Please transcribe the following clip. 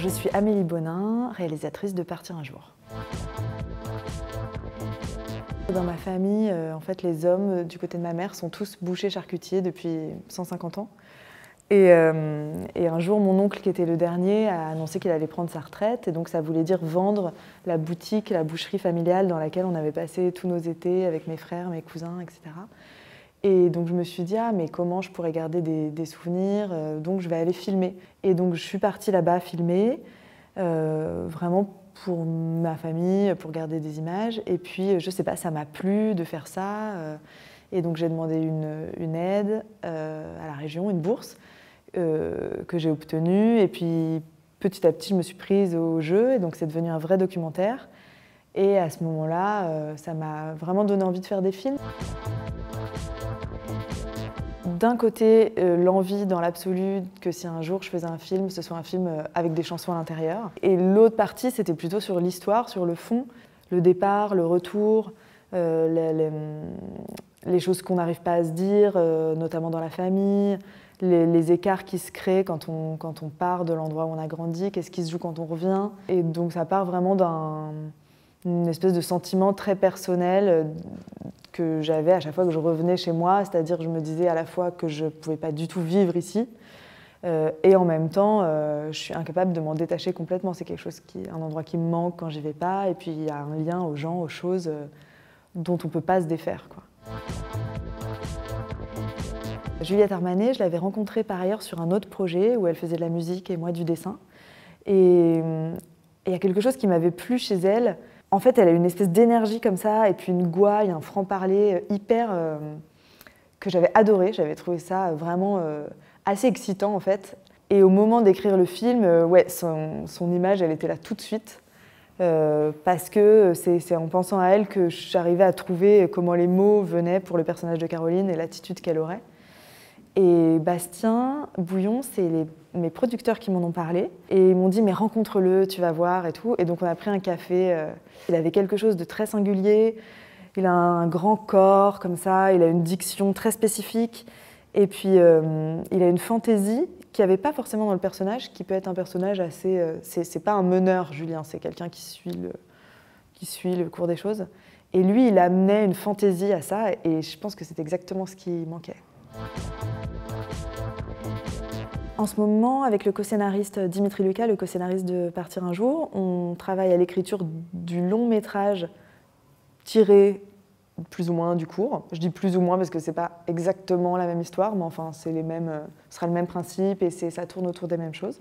Je suis Amélie Bonin, réalisatrice de Partir un jour. Dans ma famille, en fait, les hommes du côté de ma mère sont tous bouchers charcutiers depuis 150 ans. Et un jour, mon oncle, qui était le dernier, a annoncé qu'il allait prendre sa retraite. Et donc, ça voulait dire vendre la boutique, la boucherie familiale dans laquelle on avait passé tous nos étés avec mes frères, mes cousins, etc. Et donc, je me suis dit, ah, mais comment je pourrais garder des souvenirs? Donc, je vais aller filmer. Et donc, je suis partie là-bas filmer, vraiment pour ma famille, pour garder des images. Et puis, je sais pas, ça m'a plu de faire ça. Et donc, j'ai demandé une aide à la région, une bourse, que j'ai obtenue. Et puis, petit à petit, je me suis prise au jeu. Et donc, c'est devenu un vrai documentaire. Et à ce moment-là, ça m'a vraiment donné envie de faire des films. D'un côté, l'envie dans l'absolu que si un jour je faisais un film, ce soit un film avec des chansons à l'intérieur. Et l'autre partie, c'était plutôt sur l'histoire, sur le fond, le départ, le retour, les choses qu'on n'arrive pas à se dire, notamment dans la famille, les écarts qui se créent quand on part de l'endroit où on a grandi, qu'est-ce qui se joue quand on revient. Et donc ça part vraiment d'une espèce de sentiment très personnel que j'avais à chaque fois que je revenais chez moi, c'est-à-dire que je me disais à la fois que je ne pouvais pas du tout vivre ici, et en même temps, je suis incapable de m'en détacher complètement. C'est un endroit qui me manque quand j'y vais pas, et puis il y a un lien aux gens, aux choses dont on ne peut pas se défaire, quoi. Juliette Armanet, je l'avais rencontrée par ailleurs sur un autre projet où elle faisait de la musique et moi du dessin. Et il y a quelque chose qui m'avait plu chez elle. En fait, elle a une espèce d'énergie comme ça, et puis une gouaille, un franc-parler hyper que j'avais adoré. J'avais trouvé ça vraiment assez excitant, en fait. Et au moment d'écrire le film, ouais, son image, elle était là tout de suite. Parce que c'est en pensant à elle que j'arrivais à trouver comment les mots venaient pour le personnage de Caroline et l'attitude qu'elle aurait. Et Bastien Bouillon, c'est mes producteurs qui m'en ont parlé. Et ils m'ont dit, mais rencontre-le, tu vas voir et tout. Et donc on a pris un café. Il avait quelque chose de très singulier. Il a un grand corps comme ça. Il a une diction très spécifique. Et puis il a une fantaisie qu'il n'y avait pas forcément dans le personnage, qui peut être un personnage assez... c'est pas un meneur, Julien, c'est quelqu'un qui suit le cours des choses. Et lui, il amenait une fantaisie à ça. Et je pense que c'est exactement ce qui manquait. En ce moment, avec le co-scénariste Dimitri Lucas, le co-scénariste de Partir un jour, on travaille à l'écriture du long métrage tiré plus ou moins du court. Je dis plus ou moins parce que c'est pas exactement la même histoire, mais enfin, ce sera le même principe et ça tourne autour des mêmes choses.